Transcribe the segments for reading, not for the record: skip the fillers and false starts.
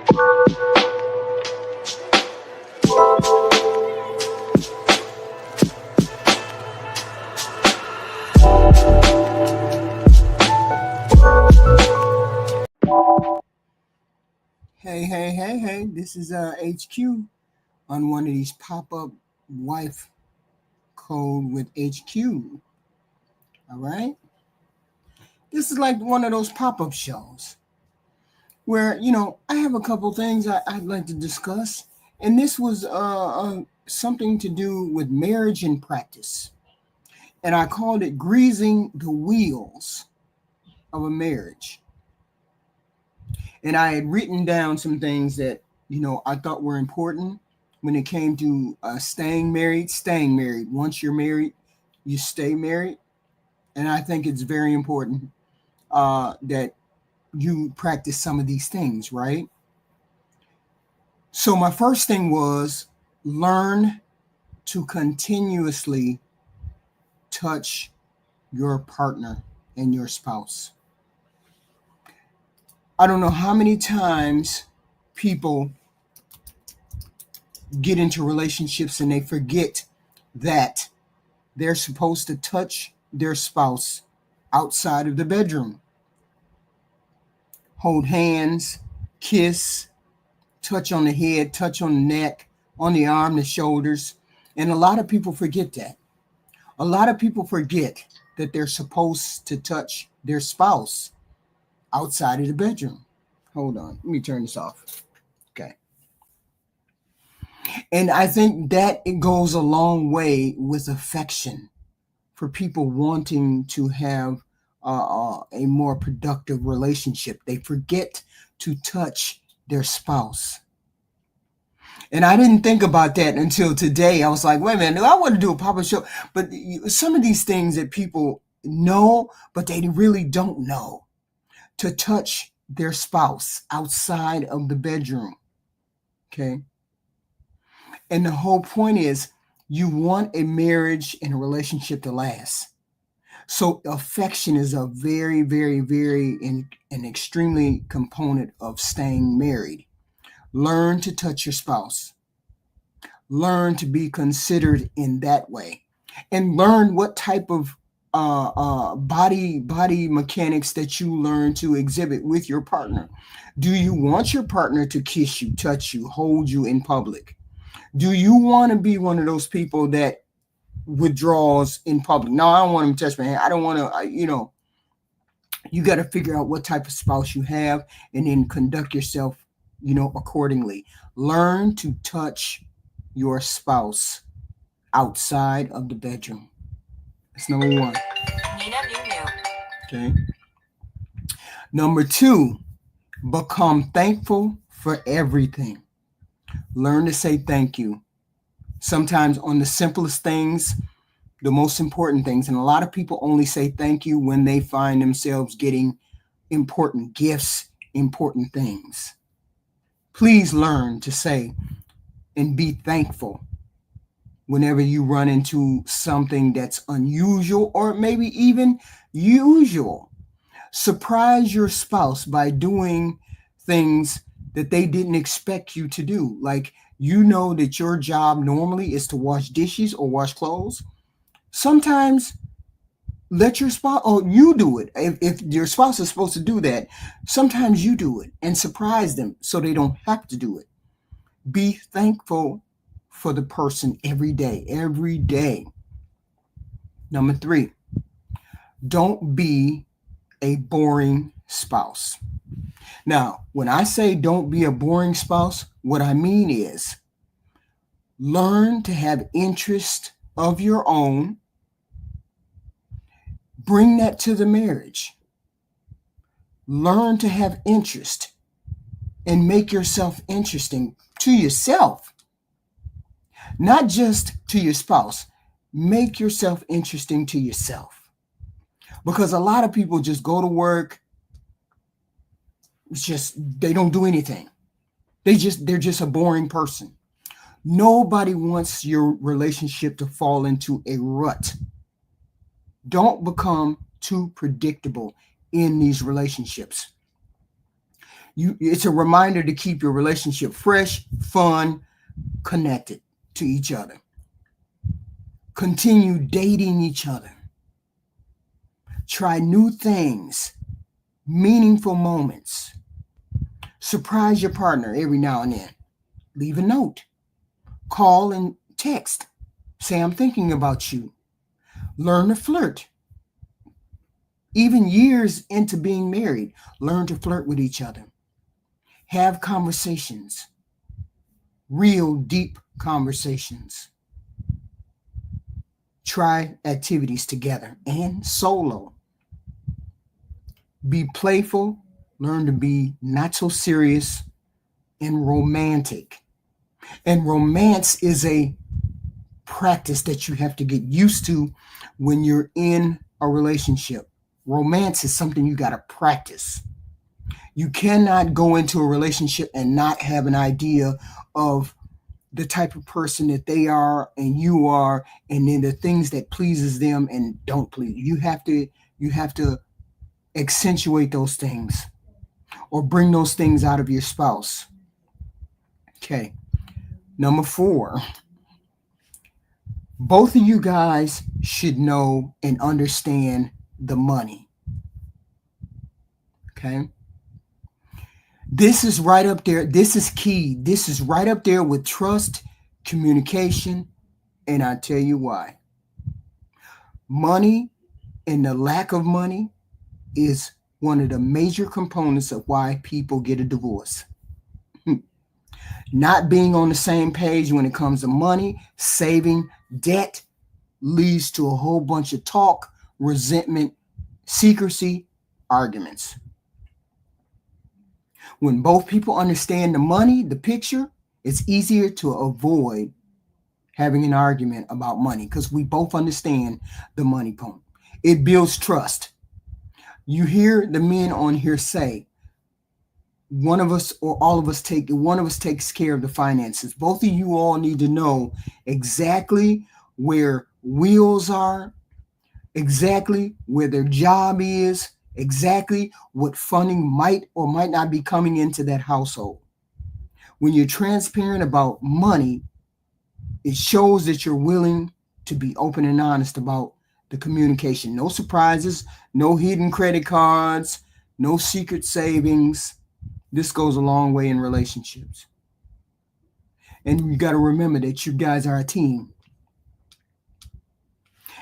Hey, this is HQ on one of these pop-up wife code with HQ. All right. This is like one of those pop-up shows where, I have a couple things I'd like to discuss. And this was something to do with marriage and practice. And I called it greasing the wheels of a marriage. And I had written down some things that, I thought were important when it came to staying married. Once you're married, you stay married. And I think it's very important that you practice some of these things, right? So my first thing was learn to continuously touch your partner and your spouse. I don't know how many times people get into relationships and they forget that they're supposed to touch their spouse outside of the bedroom. Hold hands, kiss, touch on the head, touch on the neck, on the arm, the shoulders. And a lot of people forget that. A lot of people forget that they're supposed to touch their spouse outside of the bedroom. Hold on, let me turn this off. Okay. And I think that it goes a long way with affection for people wanting to have a more productive relationship. They forget to touch their spouse. And I didn't think about that until today. I was like, wait a minute, I want to do a pop-up show. But some of these things that people know, but they really don't know, to touch their spouse outside of the bedroom. Okay. And the whole point is you want a marriage and a relationship to last. So affection is a very, very, very an extremely component of staying married. Learn to touch your spouse. Learn to be considered in that way. And learn what type of body mechanics that you learn to exhibit with your partner. Do you want your partner to kiss you, touch you, hold you in public? Do you want to be one of those people that withdraws in public? No, I don't want him to touch my hand. I don't want to, you got to figure out what type of spouse you have and then conduct yourself, accordingly. Learn to touch your spouse outside of the bedroom. That's number one. Okay. Number two, become thankful for everything. Learn to say thank you. Sometimes on the simplest things, the most important things. And a lot of people only say thank you when they find themselves getting important gifts, important things. Please learn to say and be thankful whenever you run into something that's unusual or maybe even usual. Surprise your spouse by doing things that they didn't expect you to do. Like, that your job normally is to wash dishes or wash clothes. Sometimes let your spouse, or you do it. If your spouse is supposed to do that, sometimes you do it and surprise them so they don't have to do it. Be thankful for the person every day. Number three, don't be a boring spouse. Now, when I say don't be a boring spouse, what I mean is learn to have interest of your own. Bring that to the marriage. Learn to have interest and make yourself interesting to yourself, not just to your spouse. Make yourself interesting to yourself, because a lot of people just go to work. They don't do anything. They're just a boring person. Nobody wants your relationship to fall into a rut. Don't become too predictable in these relationships. It's a reminder to keep your relationship fresh, fun, connected to each other. Continue dating each other. Try new things, meaningful moments. Surprise your partner every now and then. Leave a note. Call and text. Say, I'm thinking about you. Learn to flirt. Even years into being married, learn to flirt with each other. Have conversations. Real deep conversations. Try activities together and solo. Be playful. Learn to be not so serious and romantic. And romance is a practice that you have to get used to when you're in a relationship. Romance is something you got to practice. You cannot go into a relationship and not have an idea of the type of person that they are and you are, and then the things that pleases them and don't please. You have to accentuate those things or bring those things out of your spouse. Okay. Number 4, both of you guys should know and understand the money. Okay. This is right up there. This is key. This is right up there with trust, communication, and I'll tell you why. Money and the lack of money is one of the major components of why people get a divorce. Not being on the same page when it comes to money, saving, debt leads to a whole bunch of talk, resentment, secrecy, arguments. When both people understand the money, the picture, it's easier to avoid having an argument about money because we both understand the money point. It builds trust. You hear the men on here say, one of us or all of us one of us takes care of the finances. Both of you all need to know exactly where wheels are, exactly where their job is, exactly what funding might or might not be coming into that household. When you're transparent about money, it shows that you're willing to be open and honest about the communication. No surprises, no hidden credit cards, no secret savings. This goes a long way in relationships. And you got to remember that you guys are a team.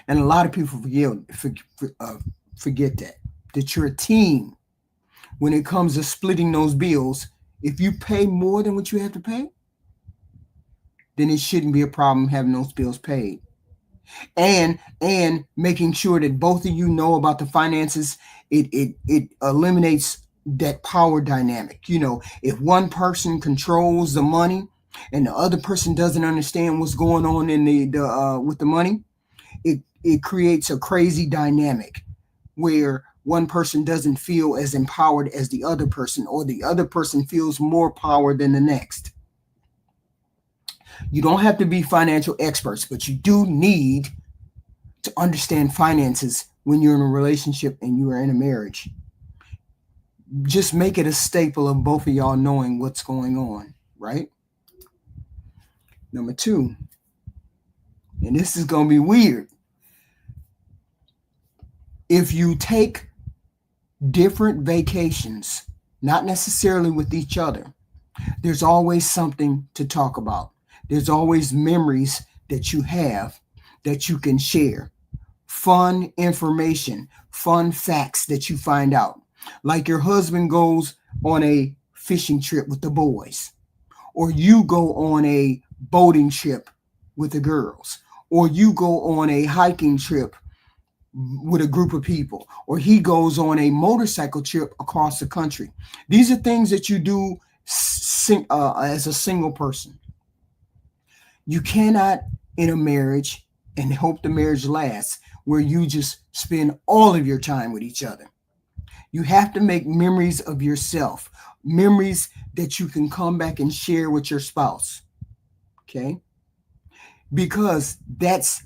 And a lot of people forget that you're a team. When it comes to splitting those bills, if you pay more than what you have to pay, then it shouldn't be a problem having those bills paid. And making sure that both of you know about the finances, it eliminates that power dynamic. You know, if one person controls the money and the other person doesn't understand what's going on in with the money, it creates a crazy dynamic where one person doesn't feel as empowered as the other person, or the other person feels more power than the next. You don't have to be financial experts, but you do need to understand finances when you're in a relationship and you are in a marriage. Just make it a staple of both of y'all knowing what's going on, right? Number 2, and this is going to be weird. If you take different vacations, not necessarily with each other, there's always something to talk about. There's always memories that you have that you can share. Fun information, fun facts that you find out. Like your husband goes on a fishing trip with the boys, or you go on a boating trip with the girls, or you go on a hiking trip with a group of people, or he goes on a motorcycle trip across the country. These are things that you do as a single person. You cannot, in a marriage, and hope the marriage lasts, where you just spend all of your time with each other. You have to make memories of yourself, memories that you can come back and share with your spouse. Okay? Because that's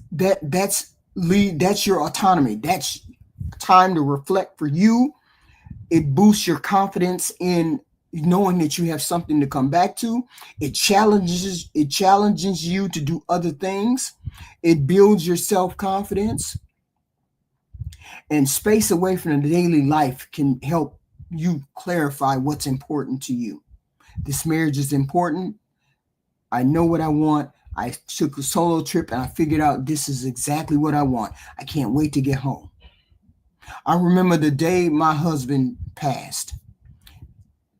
your autonomy. That's time to reflect for you. It boosts your confidence in knowing that you have something to come back to. It challenges you to do other things. It builds your self-confidence, and space away from the daily life can help you clarify what's important to you. This marriage is important. I know what I want. I took a solo trip and I figured out this is exactly what I want. I can't wait to get home. I remember the day my husband passed.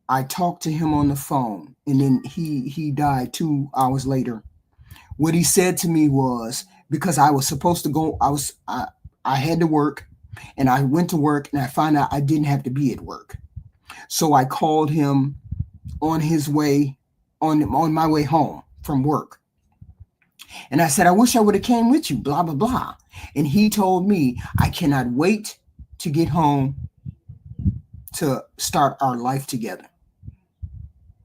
I talked to him on the phone, and then he died 2 hours later. What he said to me was, because I was supposed to go, I had to work, and I went to work, and I found out I didn't have to be at work. So I called him on his way, on my way home from work. And I said, I wish I would have came with you, blah, blah, blah. And he told me, I cannot wait to get home to start our life together.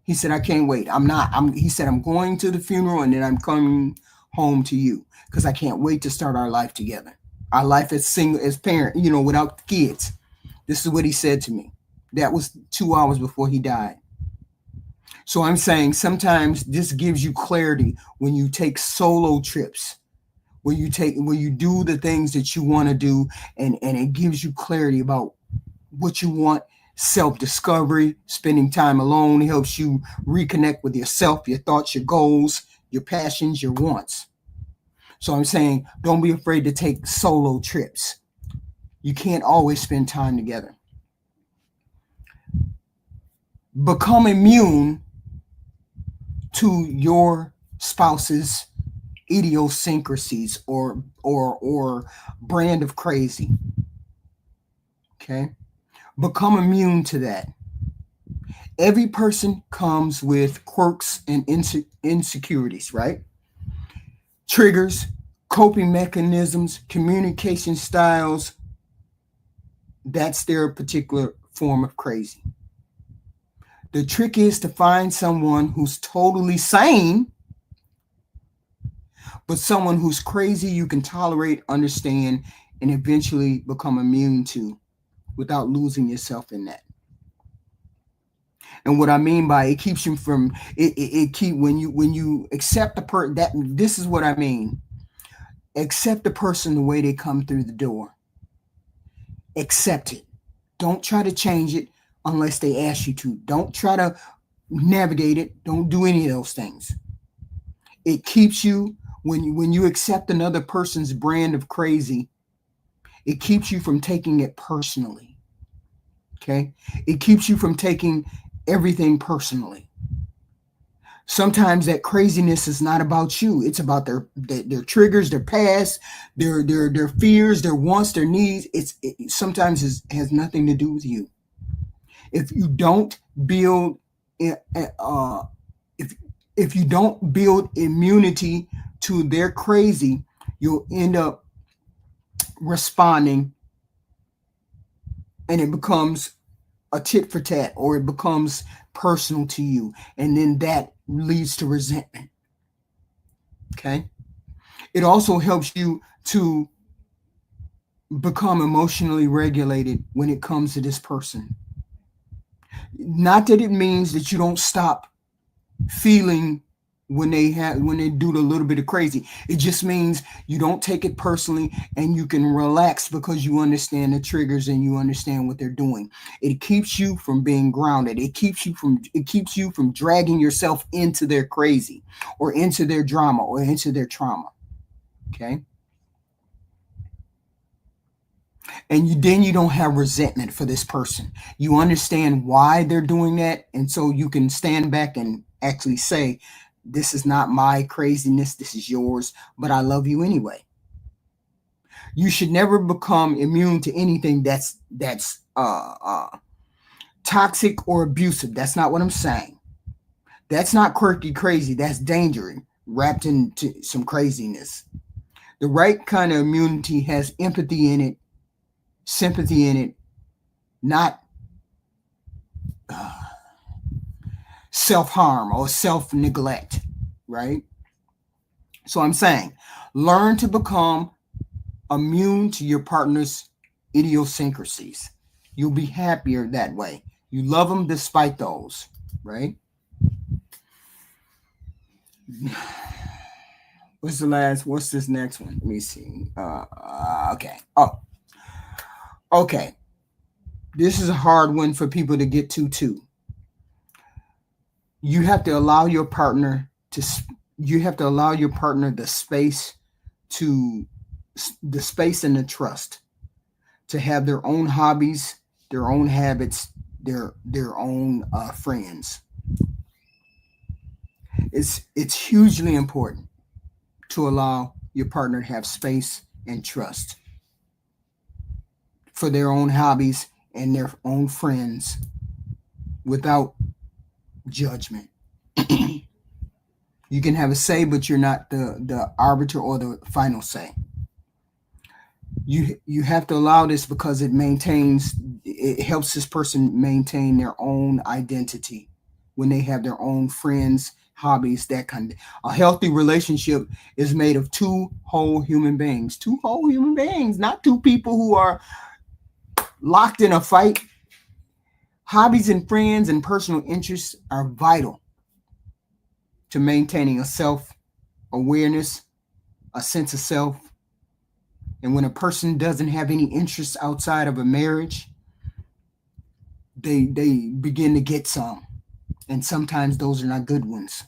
He said, I can't wait. He said, I'm going to the funeral and then I'm coming home to you because I can't wait to start our life together. Our life as single, as parent, without kids. This is what he said to me. That was 2 hours before he died. So I'm saying sometimes this gives you clarity when you take solo trips, when you do the things that you want to do, and it gives you clarity about what you want. Self-discovery, spending time alone helps you reconnect with yourself, your thoughts, your goals, your passions, your wants. So I'm saying don't be afraid to take solo trips. You can't always spend time together. Become immune to your spouse's idiosyncrasies or brand of crazy. Okay? Become immune to that. Every person comes with quirks and insecurities, right? Triggers, coping mechanisms, communication styles. That's their particular form of crazy. The trick is to find someone who's totally sane, but someone who's crazy you can tolerate, understand, and eventually become immune to without losing yourself in that. And what I mean by it keeps you from when you accept the person, that this is what I mean. Accept the person the way they come through the door. Accept it. Don't try to change it unless they ask you to. Don't try to navigate it. Don't do any of those things. It keeps you, when you accept another person's brand of crazy, it keeps you from taking it personally. Okay? It keeps you from taking everything personally. Sometimes that craziness is not about you. It's about their triggers, their past, their fears, their wants, their needs. Sometimes has nothing to do with you. If you don't build if you don't build immunity to their crazy, you'll end up responding, and it becomes a tit for tat, or it becomes personal to you, and then that leads to resentment. Okay? It also helps you to become emotionally regulated when it comes to this person. Not that it means that you don't stop feeling when they do the little bit of crazy. It just means you don't take it personally, and you can relax because you understand the triggers and you understand what they're doing. It keeps you from being grounded. It keeps you from dragging yourself into their crazy or into their drama or into their trauma. Okay? And then you don't have resentment for this person. You understand why they're doing that, and so you can stand back and actually say, this is not my craziness, this is yours, but I love you anyway. You should never become immune to anything that's toxic or abusive. That's not what I'm saying. That's not quirky crazy. That's danger wrapped into some craziness. The right kind of immunity has empathy in it, sympathy in it, not self-harm or self-neglect, right? So I'm saying, learn to become immune to your partner's idiosyncrasies. You'll be happier that way. You love them despite those. right? What's this next one? Let me see. Okay. Oh, okay. This is a hard one for people to get to too. You have to allow your partner to you have to allow your partner to the space and the trust to have their own hobbies, their own habits, their own friends. It's hugely important to allow your partner to have space and trust for their own hobbies and their own friends without judgment. You can have a say, but you're not the arbiter or the final say. You have to allow this because it helps this person maintain their own identity when they have their own friends, hobbies, that kind of. A healthy relationship is made of two whole human beings, not two people who are locked in a fight. Hobbies and friends and personal interests are vital to maintaining a self-awareness, a sense of self. And when a person doesn't have any interests outside of a marriage, they begin to get some. And sometimes those are not good ones.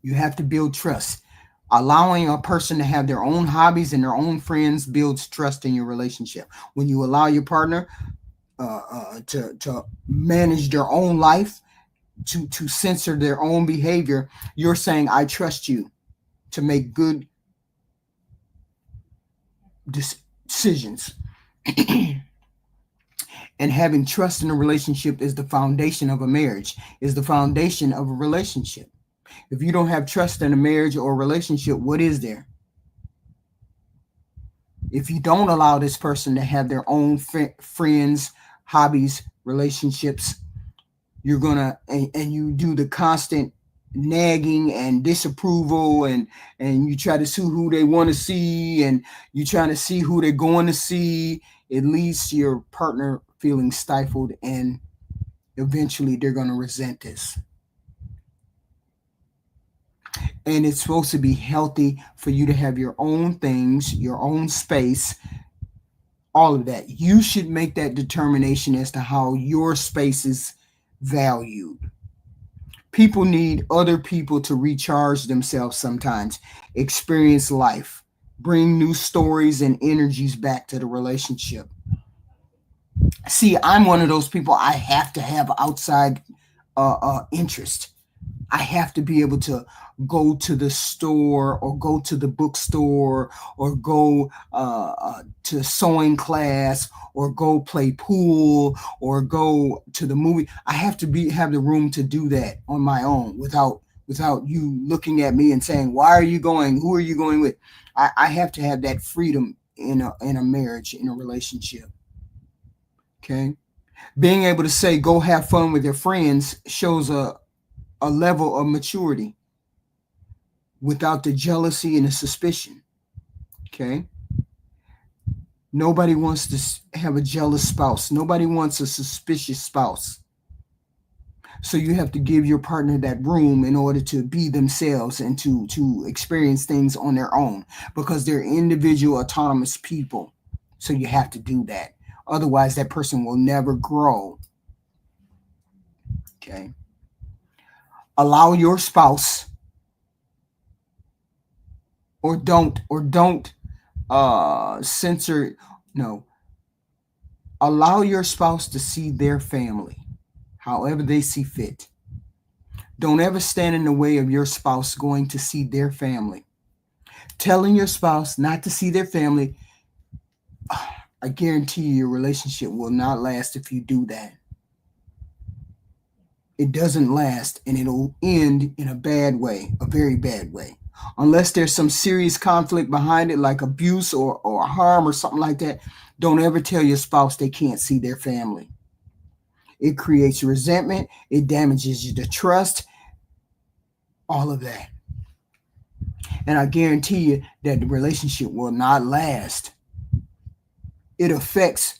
You have to build trust. Allowing a person to have their own hobbies and their own friends builds trust in your relationship. When you allow your partner to manage their own life, to censor their own behavior, you're saying, I trust you to make good decisions. And having trust in a relationship is the foundation of a marriage, is the foundation of a relationship. If you don't have trust in a marriage or a relationship, what is there? If you don't allow this person to have their own friends, hobbies, relationships, you're gonna and you do the constant nagging and disapproval, and you try to see who they want to see, and you try to see who they're going to see. It leads to your partner feeling stifled, and eventually they're going to resent this. And it's supposed to be healthy for you to have your own things, your own space, all of that. You should make that determination as to how your space is valued. People need other people to recharge themselves sometimes, experience life, bring new stories and energies back to the relationship. See, I'm one of those people. I have to have outside interest. I have to be able to go to the store or go to the bookstore or go to sewing class or go play pool or go to the movie. I have to have the room to do that on my own without you looking at me and saying, why are you going? Who are you going with? I have to have that freedom in a marriage, in a relationship. Okay. Being able to say, go have fun with your friends shows a level of maturity without the jealousy and the suspicion. Okay. Nobody wants to have a jealous spouse. Nobody wants a suspicious spouse. So you have to give your partner that room in order to be themselves and to experience things on their own, because they're individual, autonomous people. So you have to do that. Otherwise, that person will never grow. Okay. Allow your spouse or don't censor. No. Allow your spouse to see their family however they see fit. Don't ever stand in the way of your spouse going to see their family. Telling your spouse not to see their family, I guarantee you your relationship will not last if you do that. It doesn't last, and it'll end in a bad way, a very bad way. Unless there's some serious conflict behind it, like abuse or harm or something like that, don't ever tell your spouse they can't see their family. It creates resentment. It damages the trust, all of that. And I guarantee you that the relationship will not last. It affects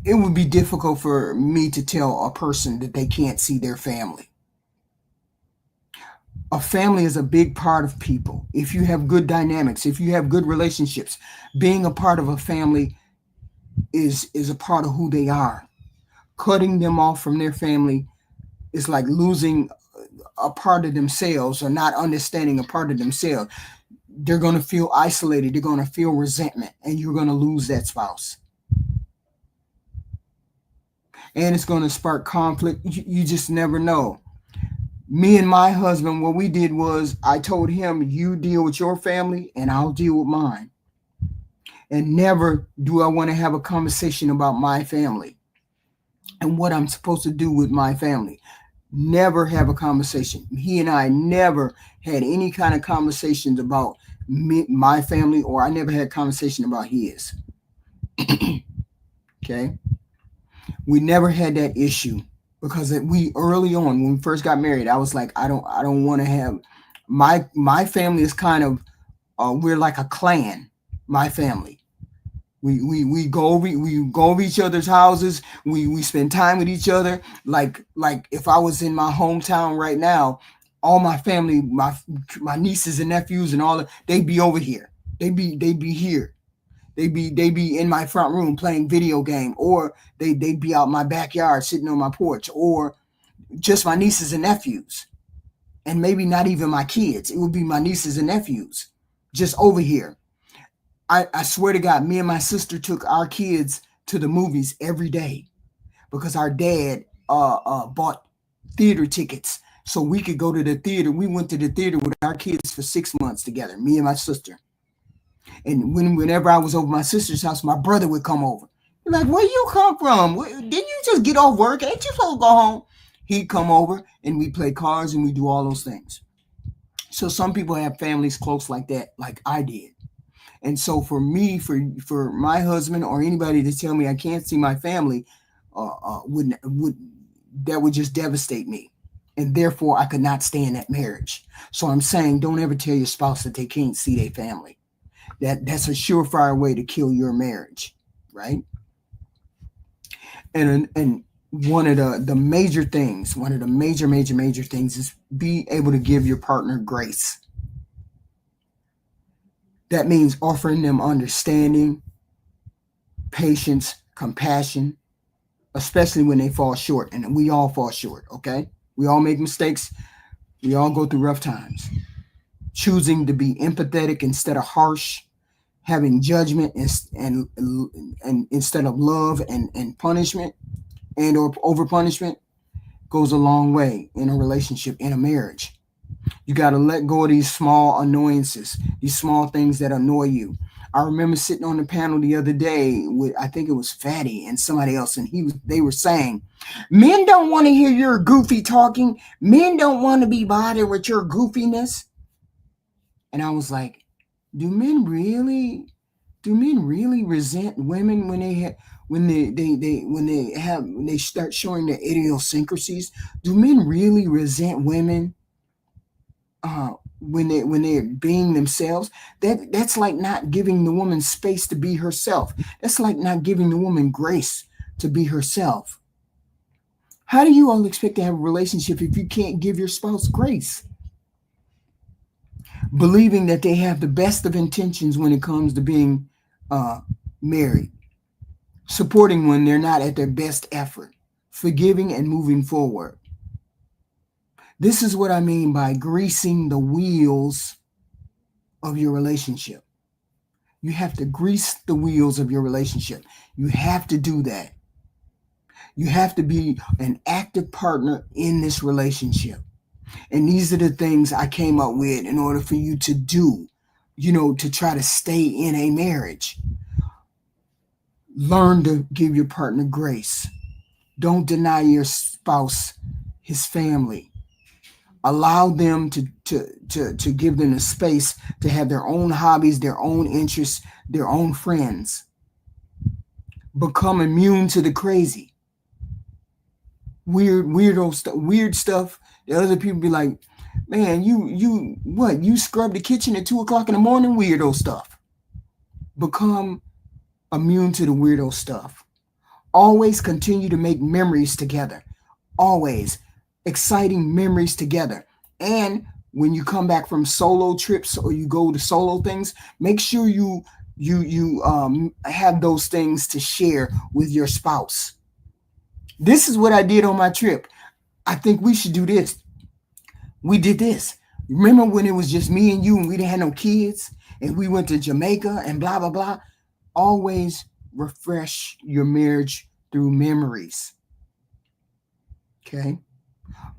it would be difficult for me to tell a person that they can't see their family. A family is a big part of people. If you have good dynamics, if you have good relationships, being a part of a family is a part of who they are. Cutting them off from their family is like losing a part of themselves or not understanding a part of themselves. They're going to feel isolated. They're going to feel resentment, and you're going to lose that spouse. And it's going to spark conflict. You just never know. Me and my husband, what we did was I told him, you deal with your family and I'll deal with mine. And never do I want to have a conversation about my family and what I'm supposed to do with my family. Never have a conversation. He and I never had any kind of conversations about my family, or I never had conversation about his. Okay. We never had that issue because we early on, when we first got married, I was like, I don't want to have my family is kind of we're like a clan. My family. We go over each other's houses. We spend time with each other. Like if I was in my hometown right now, all my family, my nieces and nephews and all, they'd be over here. They'd be here. They'd be in my front room playing video game, or they'd be out my backyard sitting on my porch, or just my nieces and nephews, and maybe not even my kids. It would be my nieces and nephews just over here. I swear to God, me and my sister took our kids to the movies every day because our dad bought theater tickets so we could go to the theater. We went to the theater with our kids for 6 months together, me and my sister. And whenever I was over my sister's house, my brother would come over. He's like, where you come from? Didn't you just get off work? Ain't you supposed to go home? He'd come over and we play cards and we do all those things. So some people have families close like that, like I did. And so for me, for my husband or anybody to tell me I can't see my family, would just devastate me. And therefore, I could not stay in that marriage. So I'm saying, don't ever tell your spouse that they can't see their family. That's a surefire way to kill your marriage, right? And one of the major things, one of the major things is be able to give your partner grace. That means offering them understanding, patience, compassion, especially when they fall short. And we all fall short, okay? We all make mistakes. We all go through rough times. Choosing to be empathetic instead of harsh, having judgment and instead of love and punishment and or over punishment goes a long way in a relationship, in a marriage. You got to let go of these small annoyances, these small things that annoy you. I remember sitting on the panel the other day with, I think it was Fatty and somebody else, and they were saying, men don't want to hear your goofy talking. Men don't want to be bothered with your goofiness. And I was like, do men really resent women when they start showing their idiosyncrasies? Do men really resent women when they're being themselves? That's like not giving the woman space to be herself. That's like not giving the woman grace to be herself. How do you all expect to have a relationship if you can't give your spouse grace? Believing that they have the best of intentions when it comes to being married, supporting when they're not at their best effort, forgiving and moving forward. This is what I mean by greasing the wheels of your relationship. You have to grease the wheels of your relationship. You have to do that. You have to be an active partner in this relationship. And these are the things I came up with in order for you to do, to try to stay in a marriage. Learn to give your partner grace. Don't deny your spouse his family. Allow them to give them the space to have their own hobbies, their own interests, their own friends. Become immune to the crazy. Weird stuff. The other people be like, man, you scrub the kitchen at 2:00 in the morning? Weirdo stuff. Become immune to the weirdo stuff. Always continue to make memories together. Always exciting memories together. And when you come back from solo trips or you go to solo things, make sure you have those things to share with your spouse. This is what I did on my trip. I think we should do this. We did this. Remember when it was just me and you and we didn't have no kids and we went to Jamaica and blah, blah, blah? Always refresh your marriage through memories. Okay?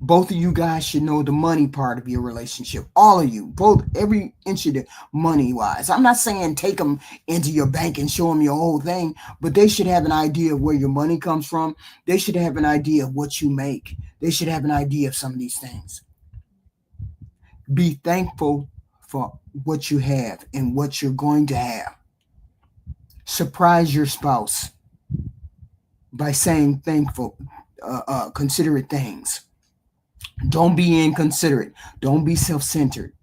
Both of you guys should know the money part of your relationship. All of you, both, every inch of it, money wise. I'm not saying take them into your bank and show them your whole thing, but they should have an idea of where your money comes from. They should have an idea of what you make. They should have an idea of some of these things. Be thankful for what you have and what you're going to have. Surprise your spouse by saying thankful, considerate things. Don't be inconsiderate. Don't be self-centered.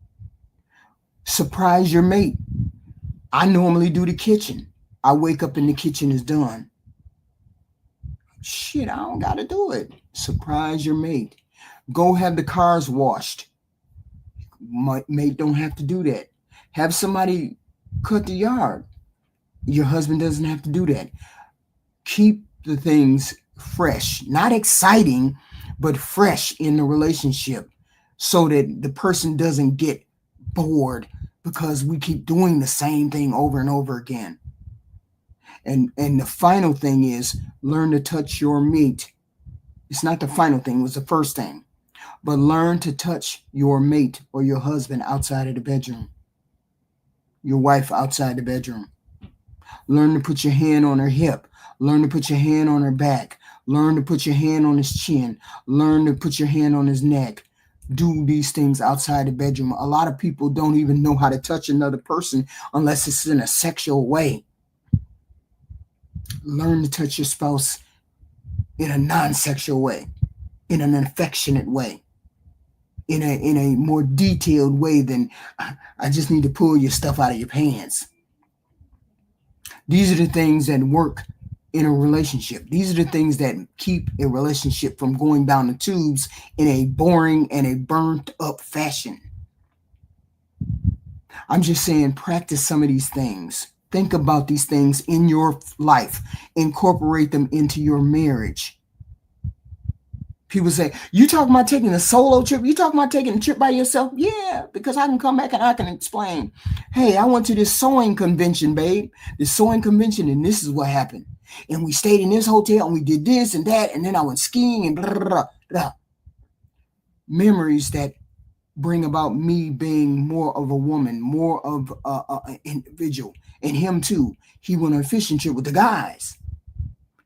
Surprise your mate. I normally do the kitchen. I wake up and the kitchen is done. Shit, I don't got to do it. Surprise your mate. Go have the cars washed. My mate don't have to do that. Have somebody cut the yard. Your husband doesn't have to do that. Keep the things fresh, not exciting, but fresh in the relationship so that the person doesn't get bored because we keep doing the same thing over and over again. And the final thing is learn to touch your mate. It's not the final thing, it was the first thing. But learn to touch your mate or your husband outside of the bedroom. Your wife outside the bedroom. Learn to put your hand on her hip. Learn to put your hand on her back. Learn to put your hand on his chin. Learn to put your hand on his neck. Do these things outside the bedroom. A lot of people don't even know how to touch another person unless it's in a sexual way. Learn to touch your spouse in a non-sexual way, in an affectionate way, in a more detailed way than I just need to pull your stuff out of your pants. These are the things that work in a relationship. These are the things that keep a relationship from going down the tubes in a boring and a burnt up fashion. I'm just saying, practice some of these things. Think about these things in your life. Incorporate them into your marriage. People say, you talking about taking a solo trip? You talking about taking a trip by yourself? Yeah, because I can come back and I can explain. Hey, I went to this sewing convention, babe. This sewing convention, and this is what happened. And we stayed in this hotel, and we did this and that, and then I went skiing and blah, blah, blah, blah. Memories that bring about me being more of a woman, more of an individual. And him too. He went on a fishing trip with the guys.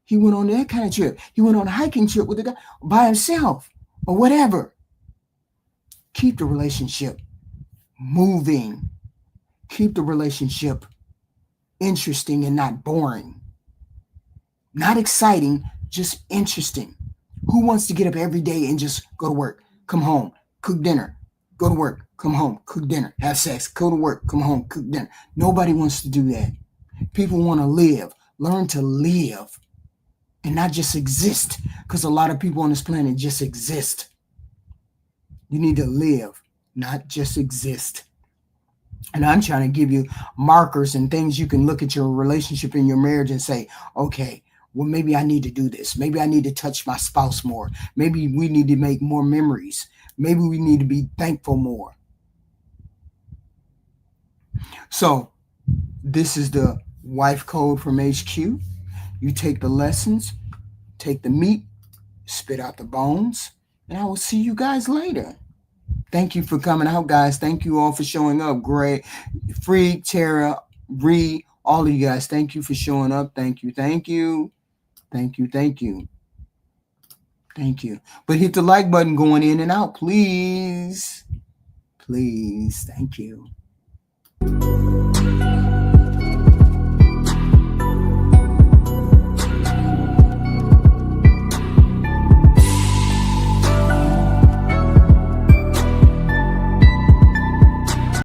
He went on that kind of trip. He went on a hiking trip with the guy by himself or whatever. Keep the relationship moving. Keep the relationship interesting and not boring. Not exciting, just interesting. Who wants to get up every day and just go to work, come home, cook dinner, go to work, come home, cook dinner, have sex, go to work, come home, cook dinner? Nobody wants to do that. People want to live. Learn to live. And not just exist, because a lot of people on this planet just exist. You need to live, not just exist. And I'm trying to give you markers and things you can look at your relationship in your marriage and say, okay, well, maybe I need to do this. Maybe I need to touch my spouse more. Maybe we need to make more memories. Maybe we need to be thankful more. So this is the wife code from HQ. You take the lessons, take the meat, spit out the bones, and I will see you guys later. Thank you for coming out, guys. Thank you all for showing up. Great. Freak, Tara, Ree, all of you guys. Thank you for showing up. Thank you. Thank you. Thank you. Thank you. Thank you. But hit the like button going in and out, please. Please. Thank you.